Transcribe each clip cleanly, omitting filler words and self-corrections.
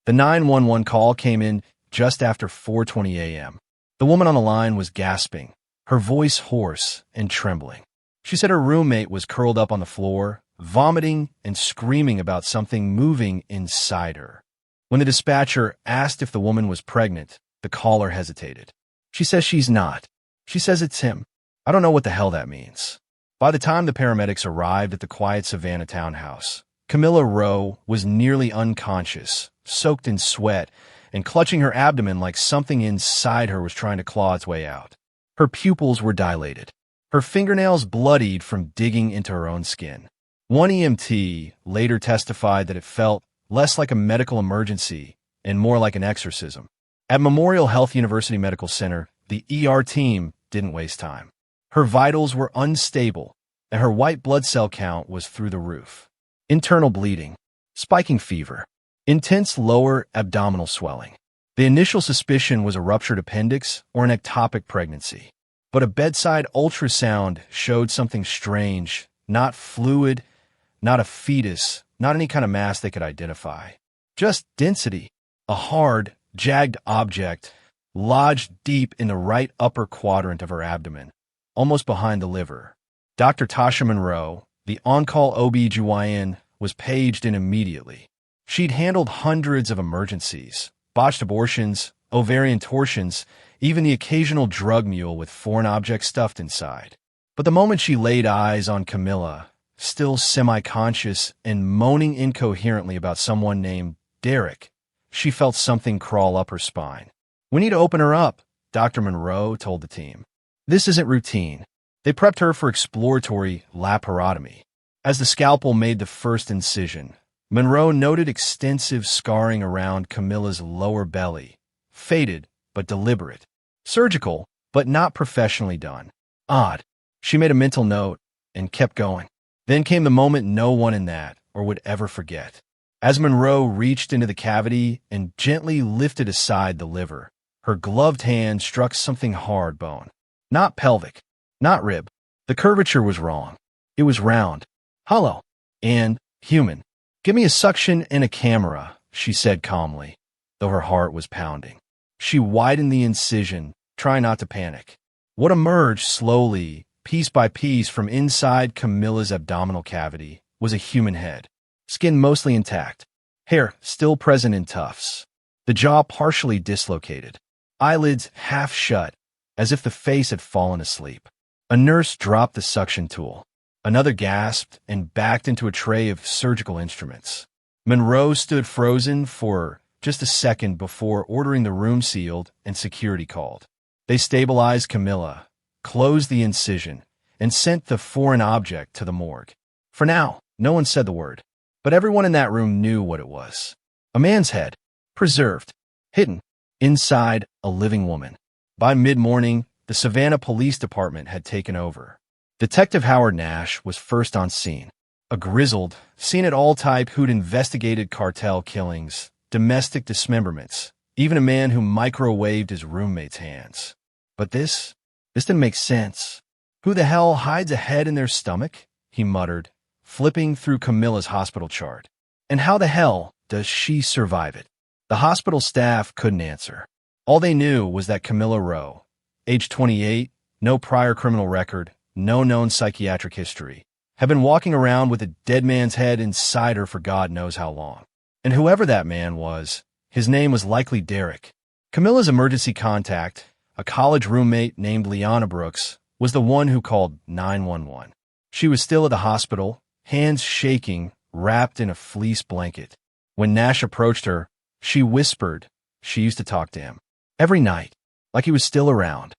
The 911 call came in just after 4:20 a.m. The woman on the line was gasping, her voice hoarse and trembling. She said her roommate was curled up on the floor, vomiting and screaming about something moving inside her. When the dispatcher asked if the woman was pregnant, the caller hesitated. She says she's not. She says it's him. I don't know what the hell that means. By the time the paramedics arrived at the quiet Savannah townhouse, Camilla Rowe was nearly unconscious, soaked in sweat, and clutching her abdomen like something inside her was trying to claw its way out. Her pupils were dilated, her fingernails bloodied from digging into her own skin. One EMT later testified that it felt less like a medical emergency and more like an exorcism. At Memorial Health University Medical Center, the ER team didn't waste time. Her vitals were unstable, and her white blood cell count was through the roof. Internal bleeding, spiking fever, intense lower abdominal swelling. The initial suspicion was a ruptured appendix or an ectopic pregnancy. But a bedside ultrasound showed something strange, not fluid, not a fetus, not any kind of mass they could identify. Just density, a hard, jagged object lodged deep in the right upper quadrant of her abdomen, almost behind the liver. Dr. Tasha Monroe, the on-call OB-GYN, was paged in immediately. She'd handled hundreds of emergencies, botched abortions, ovarian torsions, even the occasional drug mule with foreign objects stuffed inside. But the moment she laid eyes on Camilla, still semi-conscious and moaning incoherently about someone named Derek, she felt something crawl up her spine. "We need to open her up," Dr. Monroe told the team. "This isn't routine." They prepped her for exploratory laparotomy. As the scalpel made the first incision, Monroe noted extensive scarring around Camilla's lower belly, faded but deliberate. Surgical, but not professionally done. Odd. She made a mental note and kept going. Then came the moment no one in that or would ever forget. As Monroe reached into the cavity and gently lifted aside the liver, her gloved hand struck something hard bone. Not pelvic, not rib. The curvature was wrong. It was round, hollow, and human. "Give me a suction and a camera," she said calmly, though her heart was pounding. She widened the incision, trying not to panic. What emerged slowly, piece by piece from inside Camilla's abdominal cavity was a human head. Skin mostly intact, hair still present in tufts, the jaw partially dislocated, eyelids half shut, as if the face had fallen asleep. A nurse dropped the suction tool. Another gasped and backed into a tray of surgical instruments. Monroe stood frozen for just a second before ordering the room sealed and security called. They stabilized Camilla, closed the incision, and sent the foreign object to the morgue. For now, no one said the word, but everyone in that room knew what it was. A man's head, preserved, hidden, inside a living woman. By mid-morning, the Savannah Police Department had taken over. Detective Howard Nash was first on scene. A grizzled, seen-it-all type who'd investigated cartel killings, domestic dismemberments, even a man who microwaved his roommate's hands. But this didn't make sense. "Who the hell hides a head in their stomach?" he muttered, flipping through Camilla's hospital chart. "And how the hell does she survive it?" The hospital staff couldn't answer. All they knew was that Camilla Rowe, age 28, no prior criminal record, no known psychiatric history, had been walking around with a dead man's head inside her for God knows how long. And whoever that man was, his name was likely Derek. Camilla's emergency contact, a college roommate named Liana Brooks, was the one who called 911. She was still at the hospital, hands shaking, wrapped in a fleece blanket. When Nash approached her, she whispered she used to talk to him every night, like he was still around.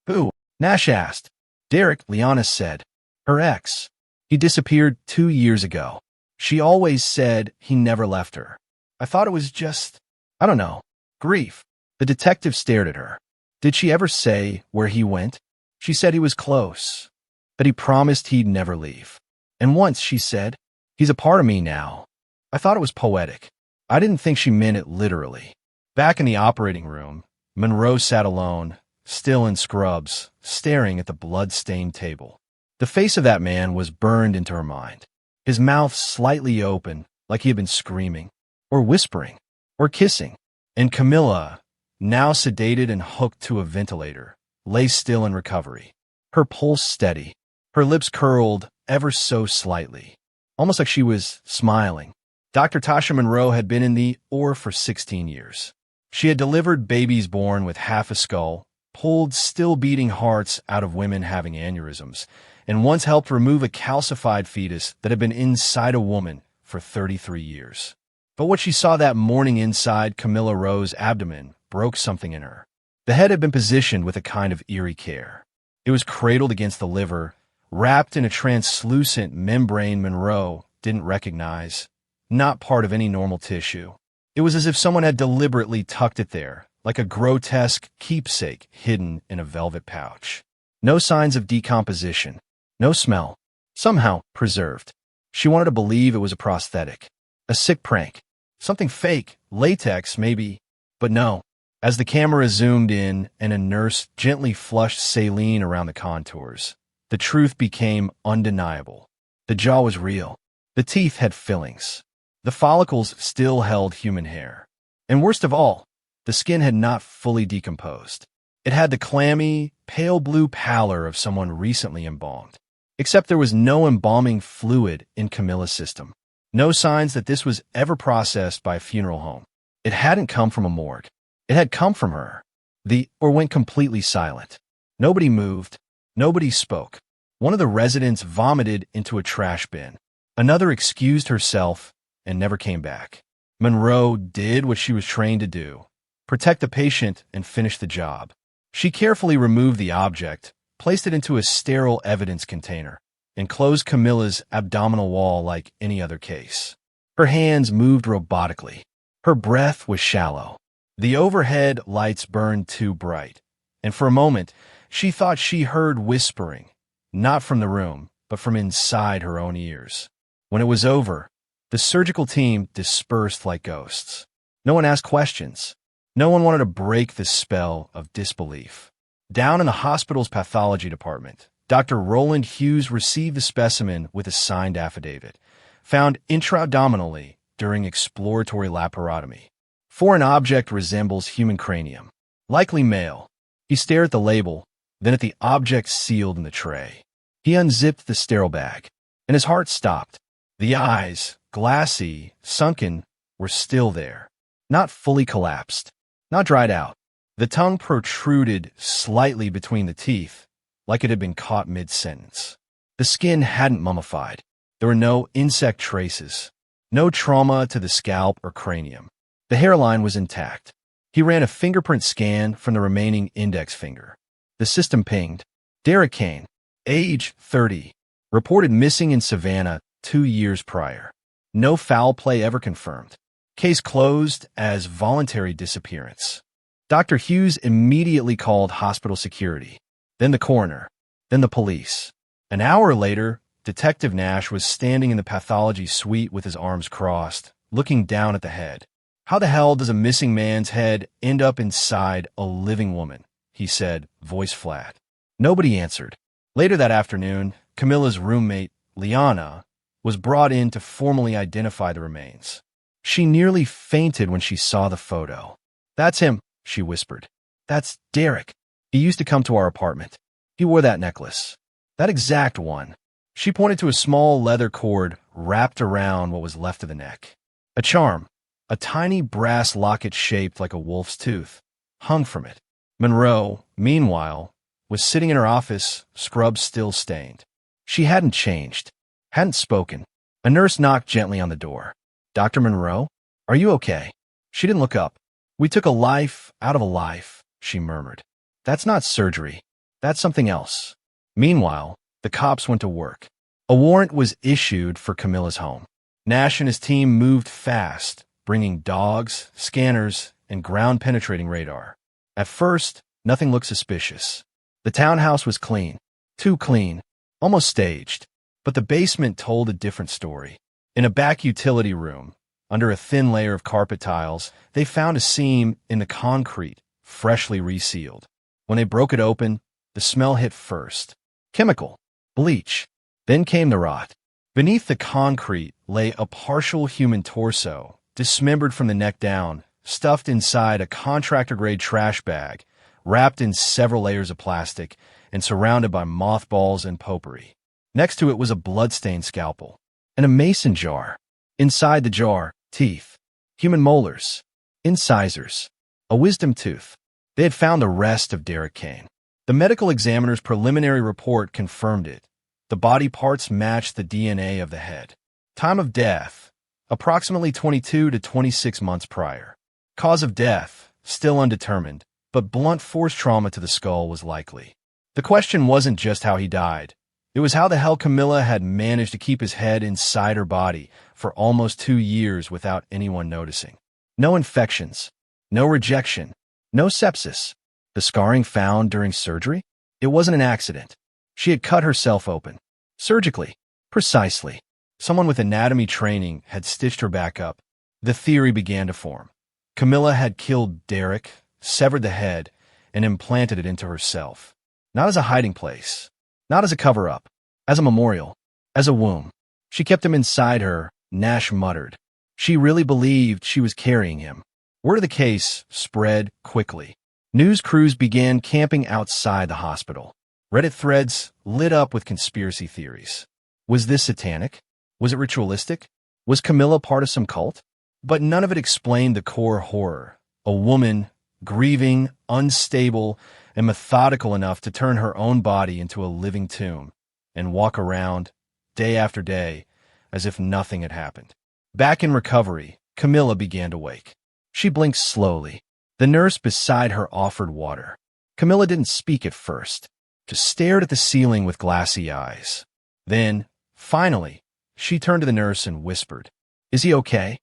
"Who?" Nash asked. "Derek," Liana said. "Her ex. He disappeared 2 years ago. She always said he never left her. I thought it was just, I don't know, grief." The detective stared at her. "Did she ever say where he went?" "She said he was close, that he promised he'd never leave. And once she said, 'He's a part of me now.' I thought it was poetic. I didn't think she meant it literally." Back in the operating room, Monroe sat alone, still in scrubs, staring at the blood-stained table. The face of that man was burned into her mind, his mouth slightly open, like he had been screaming, or whispering. or kissing. And Camilla, now sedated and hooked to a ventilator, lay still in recovery, her pulse steady, her lips curled ever so slightly, almost like she was smiling. Dr. Tasha Monroe had been in the OR for 16 years. She had delivered babies born with half a skull, pulled still-beating hearts out of women having aneurysms, and once helped remove a calcified fetus that had been inside a woman for 33 years. But what she saw that morning inside Camilla Rowe's abdomen broke something in her. The head had been positioned with a kind of eerie care. It was cradled against the liver, wrapped in a translucent membrane Monroe didn't recognize, not part of any normal tissue. It was as if someone had deliberately tucked it there, like a grotesque keepsake hidden in a velvet pouch. No signs of decomposition, no smell, somehow preserved. She wanted to believe it was a prosthetic, a sick prank, something fake, latex maybe, but no. As the camera zoomed in and a nurse gently flushed saline around the contours, the truth became undeniable. The jaw was real. The teeth had fillings. The follicles still held human hair. And worst of all, the skin had not fully decomposed. It had the clammy, pale blue pallor of someone recently embalmed. Except there was no embalming fluid in Camilla's system. No signs that this was ever processed by a funeral home. It hadn't come from a morgue. It had come from her. The OR went completely silent. Nobody moved. Nobody spoke. One of the residents vomited into a trash bin. Another excused herself and never came back. Monroe did what she was trained to do: protect the patient and finish the job. She carefully removed the object, placed it into a sterile evidence container, and closed Camilla's abdominal wall like any other case. Her hands moved robotically. Her breath was shallow. The overhead lights burned too bright, and for a moment she thought she heard whispering, not from the room, but from inside her own ears. When it was over, the surgical team dispersed like ghosts. No one asked questions. No one wanted to break the spell of disbelief. Down in the hospital's pathology department, Dr. Roland Hughes received the specimen with a signed affidavit, found intra-abdominally during exploratory laparotomy. Foreign object resembles human cranium, likely male. He stared at the label, then at the object sealed in the tray. He unzipped the sterile bag, and his heart stopped. The eyes, glassy, sunken, were still there, not fully collapsed, not dried out. The tongue protruded slightly between the teeth, like it had been caught mid-sentence. The skin hadn't mummified. There were no insect traces, no trauma to the scalp or cranium. The hairline was intact. He ran a fingerprint scan from the remaining index finger. The system pinged. Derek Kane, age 30, reported missing in Savannah 2 years prior. No foul play ever confirmed. Case closed as voluntary disappearance. Dr. Hughes immediately called hospital security, then the coroner, then the police. An hour later, Detective Nash was standing in the pathology suite with his arms crossed, looking down at the head. "How the hell does a missing man's head end up inside a living woman?" he said, voice flat. Nobody answered. Later that afternoon, Camilla's roommate, Liana, was brought in to formally identify the remains. She nearly fainted when she saw the photo. "That's him," she whispered. "That's Derek. He used to come to our apartment. He wore that necklace. That exact one." She pointed to a small leather cord wrapped around what was left of the neck. A charm, a tiny brass locket shaped like a wolf's tooth, hung from it. Monroe, meanwhile, was sitting in her office, scrub still stained. She hadn't changed, hadn't spoken. A nurse knocked gently on the door. "Dr. Monroe, are you okay?" She didn't look up. "We took a life out of a life," she murmured. "That's not surgery. That's something else." Meanwhile, the cops went to work. A warrant was issued for Camilla's home. Nash and his team moved fast, bringing dogs, scanners, and ground-penetrating radar. At first, nothing looked suspicious. The townhouse was clean, too clean, almost staged. But the basement told a different story. In a back utility room, under a thin layer of carpet tiles, they found a seam in the concrete, freshly resealed. When they broke it open, the smell hit first. Chemical, bleach. Then came the rot. Beneath the concrete lay a partial human torso, dismembered from the neck down, stuffed inside a contractor-grade trash bag, wrapped in several layers of plastic, and surrounded by mothballs and potpourri. Next to it was a blood-stained scalpel and a mason jar. Inside the jar, teeth, human molars, incisors, a wisdom tooth. They had found the rest of Derek Kane. The medical examiner's preliminary report confirmed it. The body parts matched the DNA of the head. Time of death, approximately 22 to 26 months prior. Cause of death, still undetermined, but blunt force trauma to the skull was likely. The question wasn't just how he died. It was how the hell Camilla had managed to keep his head inside her body for almost 2 years without anyone noticing. No infections, no rejection, no sepsis. The scarring found during surgery? It wasn't an accident. She had cut herself open. Surgically. Precisely. Someone with anatomy training had stitched her back up. The theory began to form. Camilla had killed Derek, severed the head, and implanted it into herself. Not as a hiding place. Not as a cover-up. As a memorial. As a womb. She kept him inside her, Nash muttered. She really believed she was carrying him. Word of the case spread quickly. News crews began camping outside the hospital. Reddit threads lit up with conspiracy theories. Was this satanic? Was it ritualistic? Was Camilla part of some cult? But none of it explained the core horror. A woman, grieving, unstable, and methodical enough to turn her own body into a living tomb and walk around, day after day, as if nothing had happened. Back in recovery, Camilla began to wake. She blinked slowly. The nurse beside her offered water. Camilla didn't speak at first, just stared at the ceiling with glassy eyes. Then, finally, she turned to the nurse and whispered, "Is he okay?"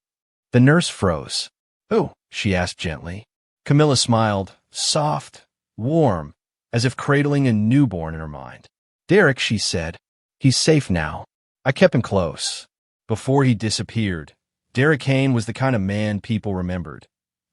The nurse froze. "Who?" she asked gently. Camilla smiled, soft, warm, as if cradling a newborn in her mind. "Derek," she said. "He's safe now. I kept him close." Before he disappeared, Derek Kane was the kind of man people remembered.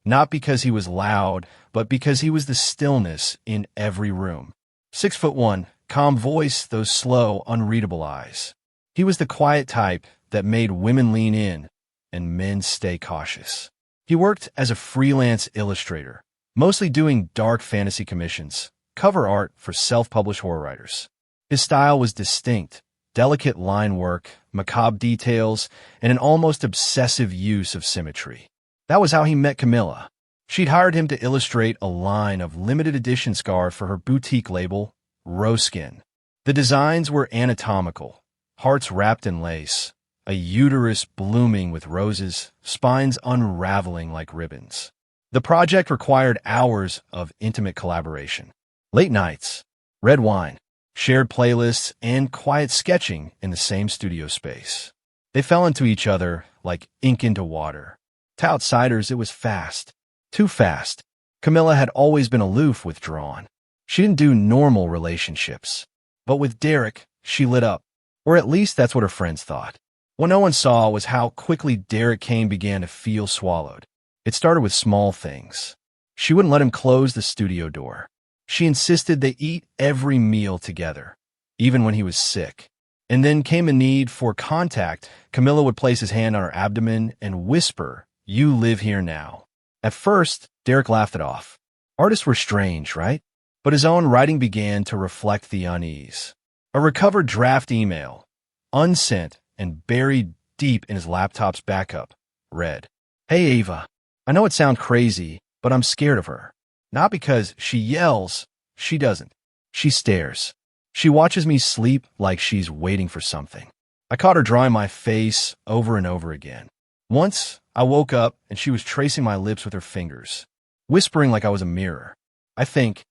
Not because he was loud, but because he was the stillness in every room. 6'1", calm voice, those slow, unreadable eyes. He was the quiet type that made women lean in and men stay cautious. He worked as a freelance illustrator, mostly doing dark fantasy commissions, cover art for self-published horror writers. His style was distinct, delicate line work, macabre details, and an almost obsessive use of symmetry. That was how he met Camilla. She'd hired him to illustrate a line of limited edition scarves for her boutique label, Roskin. The designs were anatomical, hearts wrapped in lace, a uterus blooming with roses, spines unraveling like ribbons. The project required hours of intimate collaboration. Late nights, red wine, shared playlists, and quiet sketching in the same studio space. They fell into each other like ink into water. To outsiders, it was fast. Too fast. Camilla had always been aloof, withdrawn. She didn't do normal relationships. But with Derek, she lit up. Or at least that's what her friends thought. What no one saw was how quickly Derek Kane began to feel swallowed. It started with small things. She wouldn't let him close the studio door. She insisted they eat every meal together, even when he was sick. And then came a need for contact. Camilla would place his hand on her abdomen and whisper, "You live here now." At first, Derek laughed it off. Artists were strange, right? But his own writing began to reflect the unease. A recovered draft email, unsent and buried deep in his laptop's backup, read, "Hey Ava, I know it sounds crazy, but I'm scared of her. Not because she yells, she doesn't. She stares. She watches me sleep like she's waiting for something. I caught her drawing my face over and over again. Once, I woke up and she was tracing my lips with her fingers, whispering like I was a mirror. I think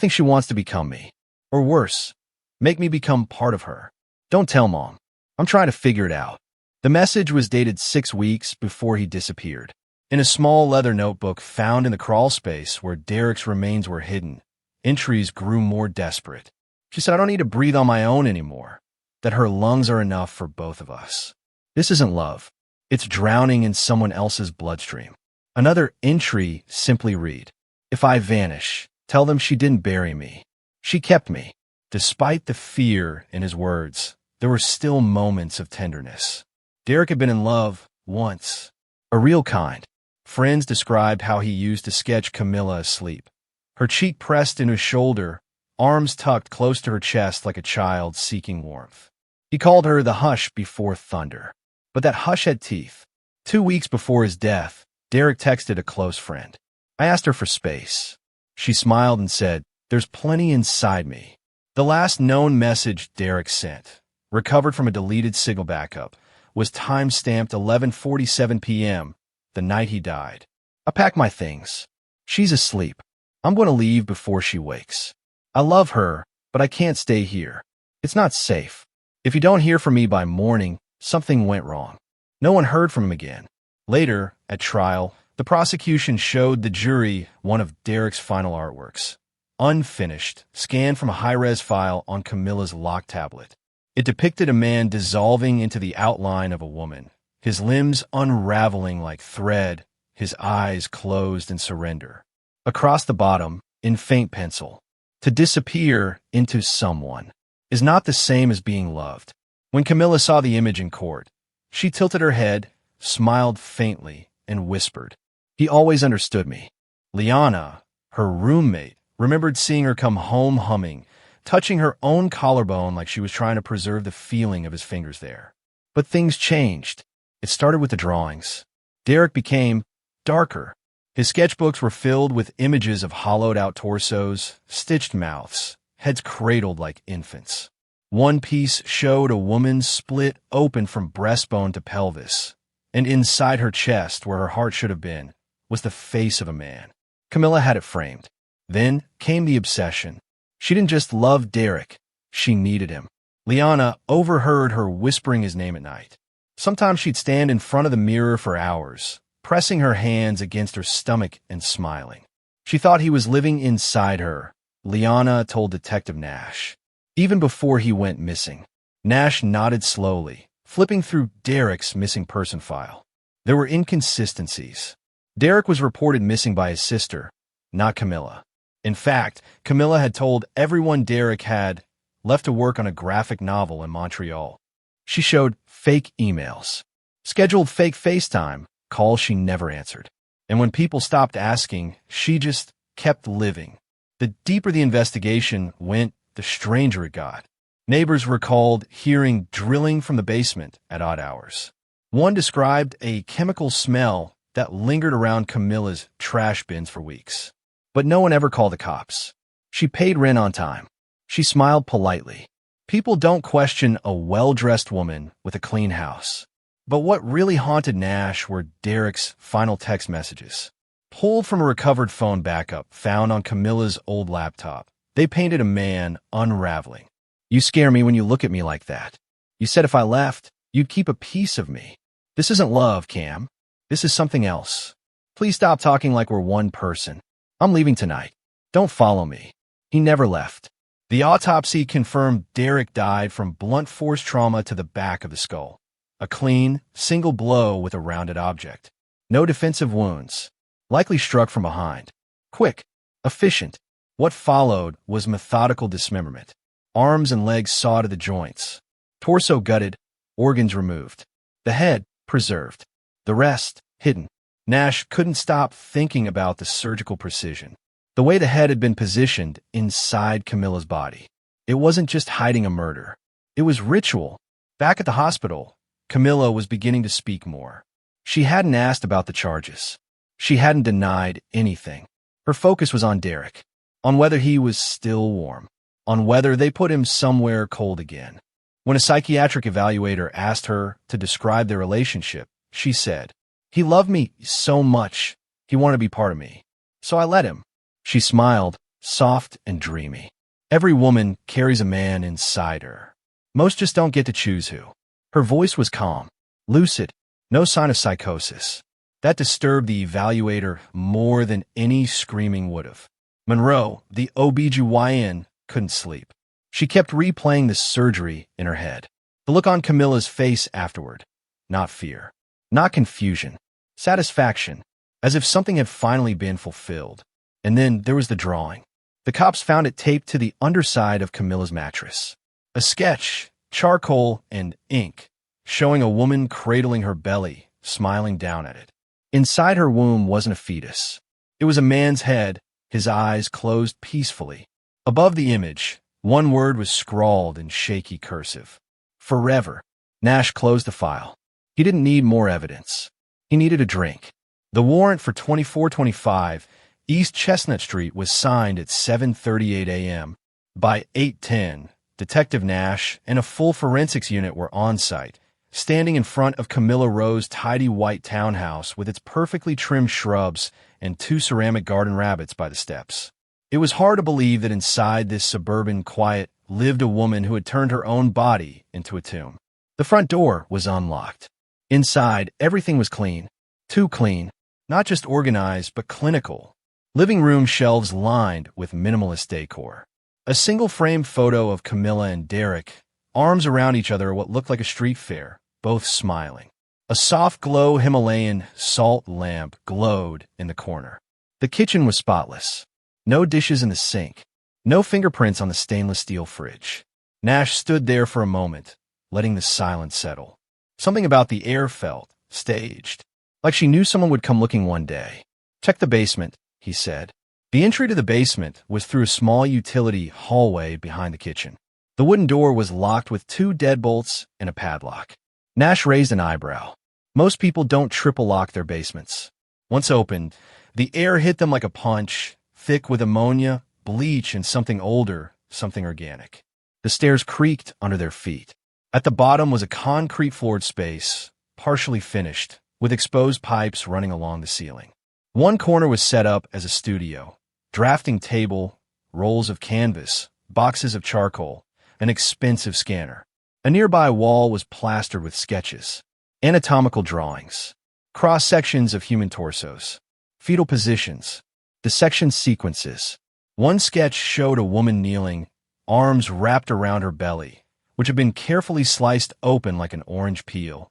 she wants to become me. Or worse, make me become part of her. Don't tell Mom. I'm trying to figure it out." The message was dated 6 weeks before he disappeared. In a small leather notebook found in the crawl space where Derek's remains were hidden, entries grew more desperate. She said, "I don't need to breathe on my own anymore. That her lungs are enough for both of us. This isn't love. It's drowning in someone else's bloodstream." Another entry simply read, "If I vanish, tell them she didn't bury me. She kept me." Despite the fear in his words, there were still moments of tenderness. Derek had been in love once. A real kind. Friends described how he used to sketch Camilla asleep. Her cheek pressed into his shoulder, arms tucked close to her chest like a child seeking warmth. He called her the hush before thunder. But that hush had teeth. 2 weeks before his death, Derek texted a close friend. I asked her for space. She smiled and said, "There's plenty inside me." The last known message Derek sent, recovered from a deleted signal backup, was time-stamped 11:47 p.m., the night he died. I packed my things. She's asleep. I'm going to leave before she wakes. I love her, but I can't stay here. It's not safe. If you don't hear from me by morning, something went wrong. No one heard from him again. Later, at trial, the prosecution showed the jury one of Derek's final artworks. Unfinished, scanned from a high-res file on Camilla's lock tablet. It depicted a man dissolving into the outline of a woman, his limbs unraveling like thread, his eyes closed in surrender. Across the bottom, in faint pencil, to disappear into someone is not the same as being loved. When Camilla saw the image in court, she tilted her head, smiled faintly, and whispered, "He always understood me." Liana, her roommate, remembered seeing her come home humming, touching her own collarbone like she was trying to preserve the feeling of his fingers there. But things changed. It started with the drawings. Derek became darker. His sketchbooks were filled with images of hollowed-out torsos, stitched mouths, heads cradled like infants. One piece showed a woman split open from breastbone to pelvis, and inside her chest, where her heart should have been, was the face of a man. Camilla had it framed. Then came the obsession. She didn't just love Derek, she needed him. Liana overheard her whispering his name at night. Sometimes she'd stand in front of the mirror for hours, pressing her hands against her stomach and smiling. She thought he was living inside her, Liana told Detective Nash. Even before he went missing, Nash nodded slowly, flipping through Derek's missing person file. There were inconsistencies. Derek was reported missing by his sister, not Camilla. In fact, Camilla had told everyone Derek had left to work on a graphic novel in Montreal. She showed fake emails, scheduled fake FaceTime, calls she never answered. And when people stopped asking, she just kept living. The deeper the investigation went, the stranger it got. Neighbors recalled hearing drilling from the basement at odd hours. One described a chemical smell that lingered around Camilla's trash bins for weeks. But no one ever called the cops. She paid rent on time. She smiled politely. People don't question a well-dressed woman with a clean house. But what really haunted Nash were Derek's final text messages. Pulled from a recovered phone backup found on Camilla's old laptop, they painted a man unraveling. "You scare me when you look at me like that. You said if I left, you'd keep a piece of me. This isn't love, Cam. This is something else. Please stop talking like we're one person. I'm leaving tonight. Don't follow me." He never left. The autopsy confirmed Derek died from blunt force trauma to the back of the skull. A clean, single blow with a rounded object. No defensive wounds. Likely struck from behind. Quick. Efficient. What followed was methodical dismemberment. Arms and legs sawed at the joints. Torso gutted. Organs removed. The head preserved. The rest hidden. Nash couldn't stop thinking about the surgical precision. The way the head had been positioned inside Camilla's body. It wasn't just hiding a murder. It was ritual. Back at the hospital, Camilla was beginning to speak more. She hadn't asked about the charges. She hadn't denied anything. Her focus was on Derek, on whether he was still warm, on whether they put him somewhere cold again. When a psychiatric evaluator asked her to describe their relationship, she said, "He loved me so much, he wanted to be part of me. So I let him." She smiled, soft and dreamy. Every woman carries a man inside her. Most just don't get to choose who. Her voice was calm, lucid, no sign of psychosis. That disturbed the evaluator more than any screaming would have. Monroe, the OB/GYN, couldn't sleep. She kept replaying the surgery in her head. The look on Camilla's face afterward. Not fear. Not confusion. Satisfaction. As if something had finally been fulfilled. And then there was the drawing. The cops found it taped to the underside of Camilla's mattress. A sketch, charcoal and ink, showing a woman cradling her belly, smiling down at it. Inside her womb wasn't a fetus. It was a man's head, his eyes closed peacefully. Above the image, one word was scrawled in shaky cursive. Forever. Nash closed the file. He didn't need more evidence. He needed a drink. The warrant for 2425 East Chestnut Street was signed at 7:38 a.m. By 8:10, Detective Nash and a full forensics unit were on site, standing in front of Camilla Rowe's tidy white townhouse with its perfectly trimmed shrubs and 2 ceramic garden rabbits by the steps. It was hard to believe that inside this suburban quiet lived a woman who had turned her own body into a tomb. The front door was unlocked. Inside, everything was clean. Too clean. Not just organized, but clinical. Living room shelves lined with minimalist decor. A single-frame photo of Camilla and Derek, arms around each other at what looked like a street fair, both smiling. A soft-glow Himalayan salt lamp glowed in the corner. The kitchen was spotless. No dishes in the sink. No fingerprints on the stainless steel fridge. Nash stood there for a moment, letting the silence settle. Something about the air felt staged, like she knew someone would come looking one day. "Check the basement," he said. The entry to the basement was through a small utility hallway behind the kitchen. The wooden door was locked with 2 deadbolts and a padlock. Nash raised an eyebrow. Most people don't triple lock their basements. Once opened, the air hit them like a punch, thick with ammonia, bleach, and something older, something organic. The stairs creaked under their feet. At the bottom was a concrete-floored space, partially finished, with exposed pipes running along the ceiling. One corner was set up as a studio. Drafting table, rolls of canvas, boxes of charcoal, an expensive scanner. A nearby wall was plastered with sketches, anatomical drawings, cross-sections of human torsos, fetal positions, dissection sequences. One sketch showed a woman kneeling, arms wrapped around her belly, which had been carefully sliced open like an orange peel,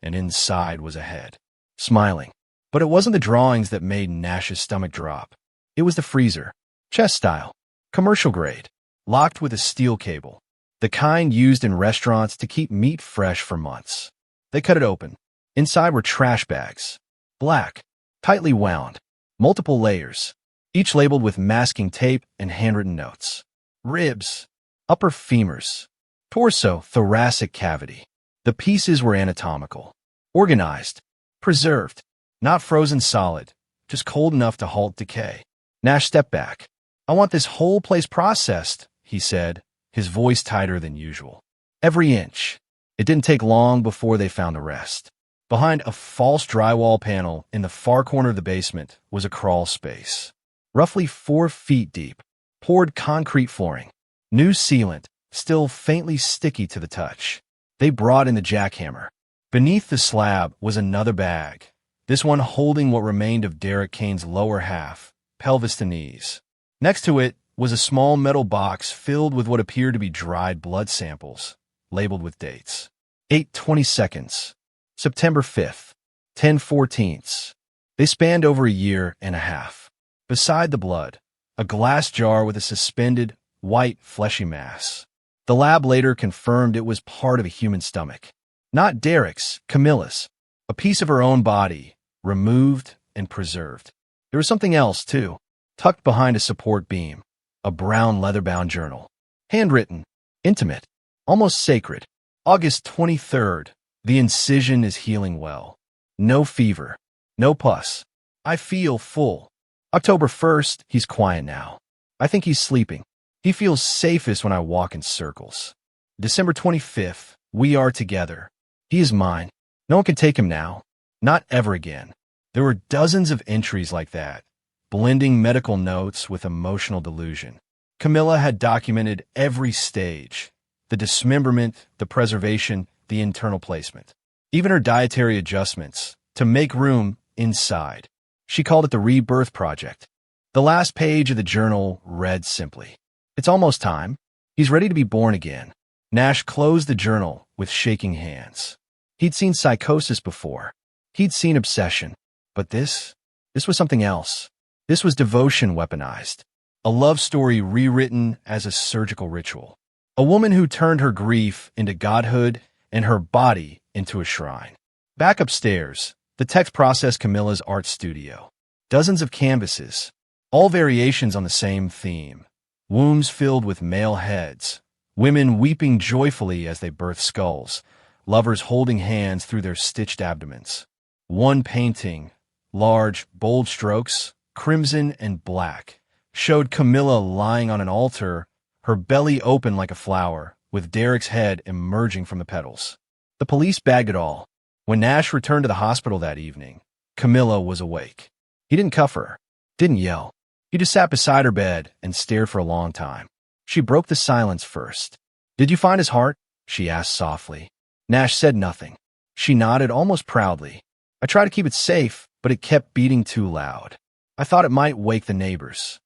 and inside was a head, smiling. But it wasn't the drawings that made Nash's stomach drop. It was the freezer, chest style, commercial grade, locked with a steel cable, the kind used in restaurants to keep meat fresh for months. They cut it open. Inside were trash bags, black, tightly wound, multiple layers, each labeled with masking tape and handwritten notes. Ribs, upper femurs, torso, thoracic cavity. The pieces were anatomical, organized, preserved, not frozen solid, just cold enough to halt decay. Nash stepped back. "I want this whole place processed," he said, his voice tighter than usual. "Every inch." It didn't take long before they found the rest. Behind a false drywall panel in the far corner of the basement was a crawl space. Roughly 4 feet deep, poured concrete flooring, new sealant, still faintly sticky to the touch. They brought in the jackhammer. Beneath the slab was another bag, this one holding what remained of Derek Kane's lower half, pelvis to knees. Next to it was a small metal box filled with what appeared to be dried blood samples, labeled with dates. 8/22, September 5th, 10/14. They spanned over a year and a half. Beside the blood, a glass jar with a suspended, white, fleshy mass. The lab later confirmed it was part of a human stomach. Not Derek's, Camilla's. A piece of her own body, removed and preserved. There was something else, too, tucked behind a support beam. A brown leather-bound journal. Handwritten, intimate, almost sacred. August 23rd. The incision is healing well. No fever. No pus. I feel full. October 1st. He's quiet now. I think he's sleeping. He feels safest when I walk in circles. December 25th. We are together. He is mine. No one can take him now. Not ever again. There were dozens of entries like that, blending medical notes with emotional delusion. Camilla had documented every stage, the dismemberment, the preservation, the internal placement, even her dietary adjustments to make room inside. She called it the Rebirth Project. The last page of the journal read simply, "It's almost time. He's ready to be born again." Nash closed the journal with shaking hands. He'd seen psychosis before. He'd seen obsession. But this was something else. This was devotion weaponized. A love story rewritten as a surgical ritual. A woman who turned her grief into godhood and her body into a shrine. Back upstairs, The text processed Camilla's art studio. Dozens of canvases, all variations on the same theme. Wombs filled with male heads, women weeping joyfully as they birth skulls, lovers holding hands through their stitched abdomens. One painting, large, bold strokes, crimson and black, showed Camilla lying on an altar, her belly open like a flower, with Derek's head emerging from the petals. The police bagged it all. When Nash returned to the hospital that evening, Camilla was awake. He didn't cuff her, didn't yell. He just sat beside her bed and stared for a long time. She broke the silence first. "Did you find his heart?" she asked softly. Nash said nothing. She nodded almost proudly. "I tried to keep it safe, but it kept beating too loud. I thought it might wake the neighbors."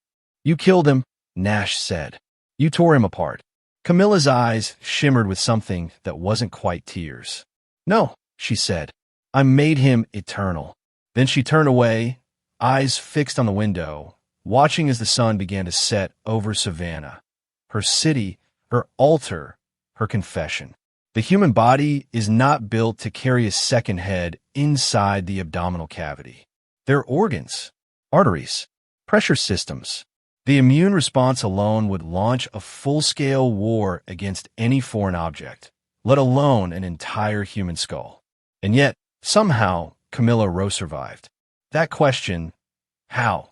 "You killed him," Nash said. "You tore him apart." Camilla's eyes shimmered with something that wasn't quite tears. "No," she said. "I made him eternal." Then she turned away, eyes fixed on the window, watching as the sun began to set over Savannah. Her city, her altar, her confession. The human body is not built to carry a second head inside the abdominal cavity. They're organs, arteries, pressure systems. The immune response alone would launch a full-scale war against any foreign object, let alone an entire human skull. And yet, somehow, Camilla Rose survived. That question, how,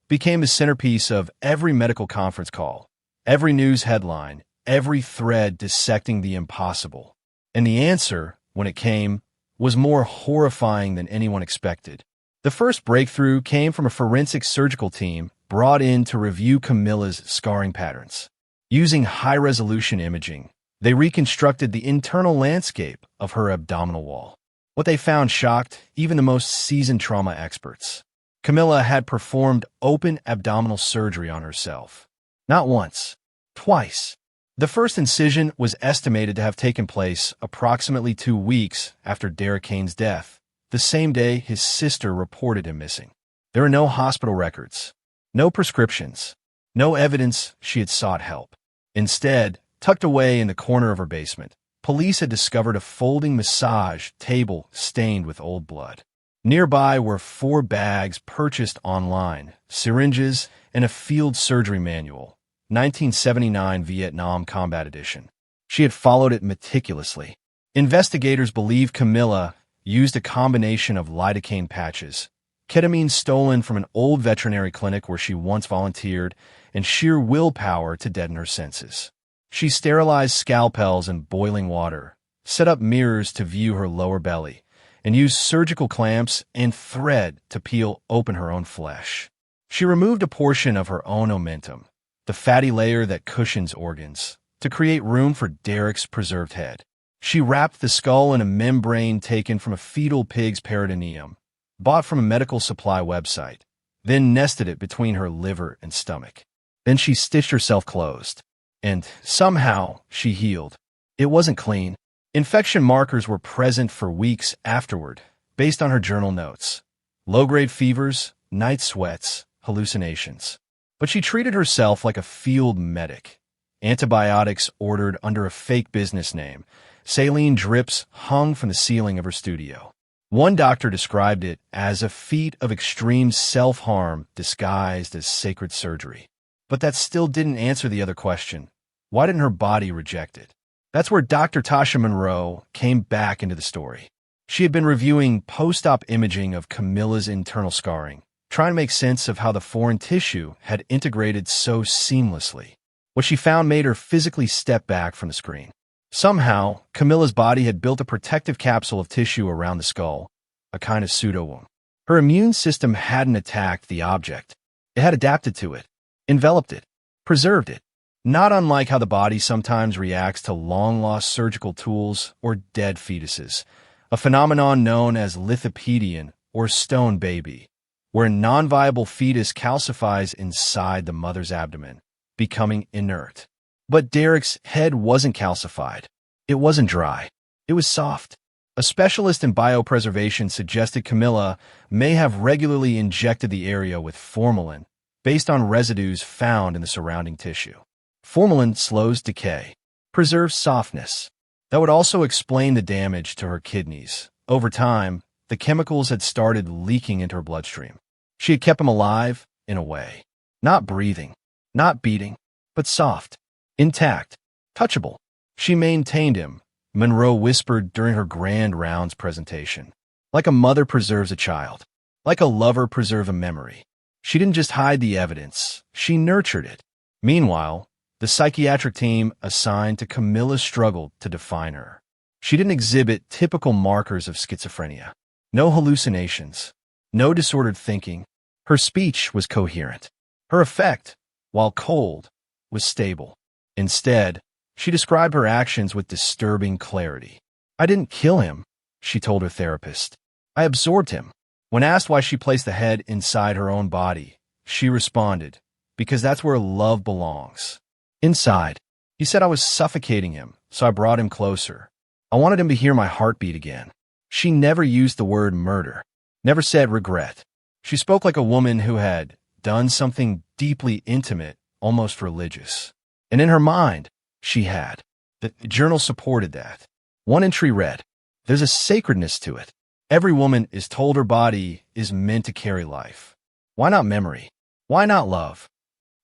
became the centerpiece of every medical conference call, every news headline, every thread dissecting the impossible. And the answer, when it came, was more horrifying than anyone expected. The first breakthrough came from a forensic surgical team brought in to review Camilla's scarring patterns. Using high-resolution imaging, they reconstructed the internal landscape of her abdominal wall. What they found shocked even the most seasoned trauma experts. Camilla had performed open abdominal surgery on herself. Not once, twice. The first incision was estimated to have taken place approximately 2 weeks after Derek Kane's death, the same day his sister reported him missing. There are no hospital records, no prescriptions, no evidence she had sought help. Instead, tucked away in the corner of her basement, police had discovered a folding massage table stained with old blood. Nearby were 4 bags purchased online, syringes, and a field surgery manual, 1979 Vietnam Combat Edition. She had followed it meticulously. Investigators believe Camilla used a combination of lidocaine patches, ketamine stolen from an old veterinary clinic where she once volunteered, and sheer willpower to deaden her senses. She sterilized scalpels in boiling water, set up mirrors to view her lower belly, and used surgical clamps and thread to peel open her own flesh. She removed a portion of her own omentum, the fatty layer that cushions organs, to create room for Derek's preserved head. She wrapped the skull in a membrane taken from a fetal pig's peritoneum, bought from a medical supply website, then nested it between her liver and stomach. Then she stitched herself closed. And somehow she healed. It wasn't clean. Infection markers were present for weeks afterward, based on her journal notes. Low-grade fevers, night sweats, hallucinations. But she treated herself like a field medic. Antibiotics ordered under a fake business name. Saline drips hung from the ceiling of her studio. One doctor described it as a feat of extreme self-harm disguised as sacred surgery. But that still didn't answer the other question. Why didn't her body reject it? That's where Dr. Tasha Monroe came back into the story. She had been reviewing post-op imaging of Camilla's internal scarring, trying to make sense of how the foreign tissue had integrated so seamlessly. What she found made her physically step back from the screen. Somehow, Camilla's body had built a protective capsule of tissue around the skull, a kind of pseudo-wound. Her immune system hadn't attacked the object. It had adapted to it, enveloped it, preserved it. Not unlike how the body sometimes reacts to long-lost surgical tools or dead fetuses, a phenomenon known as lithopedion or stone baby, where a non-viable fetus calcifies inside the mother's abdomen, becoming inert. But Derek's head wasn't calcified. It wasn't dry. It was soft. A specialist in biopreservation suggested Camilla may have regularly injected the area with formalin, based on residues found in the surrounding tissue. Formalin slows decay, preserves softness. That would also explain the damage to her kidneys. Over time, the chemicals had started leaking into her bloodstream. She had kept him alive, in a way. Not breathing, not beating, but soft, intact, touchable. She maintained him, Monroe whispered during her grand rounds presentation. Like a mother preserves a child. Like a lover preserves a memory. She didn't just hide the evidence, she nurtured it. Meanwhile, the psychiatric team assigned to Camilla struggled to define her. She didn't exhibit typical markers of schizophrenia. No hallucinations, no disordered thinking. Her speech was coherent. Her affect, while cold, was stable. Instead, she described her actions with disturbing clarity. I didn't kill him, she told her therapist. I absorbed him. When asked why she placed the head inside her own body, she responded, because that's where love belongs. Inside. He said I was suffocating him, so I brought him closer. I wanted him to hear my heartbeat again. She never used the word murder, never said regret. She spoke like a woman who had done something deeply intimate, almost religious. And in her mind, she had. The journal supported that. One entry read, there's a sacredness to it. Every woman is told her body is meant to carry life. Why not memory? Why not love?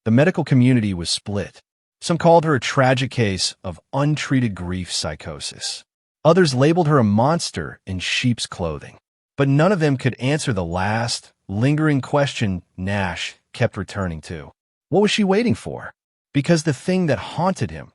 The medical community was split. Some called her a tragic case of untreated grief psychosis. Others labeled her a monster in sheep's clothing. But none of them could answer the last, lingering question Nash kept returning to. What was she waiting for? Because the thing that haunted him,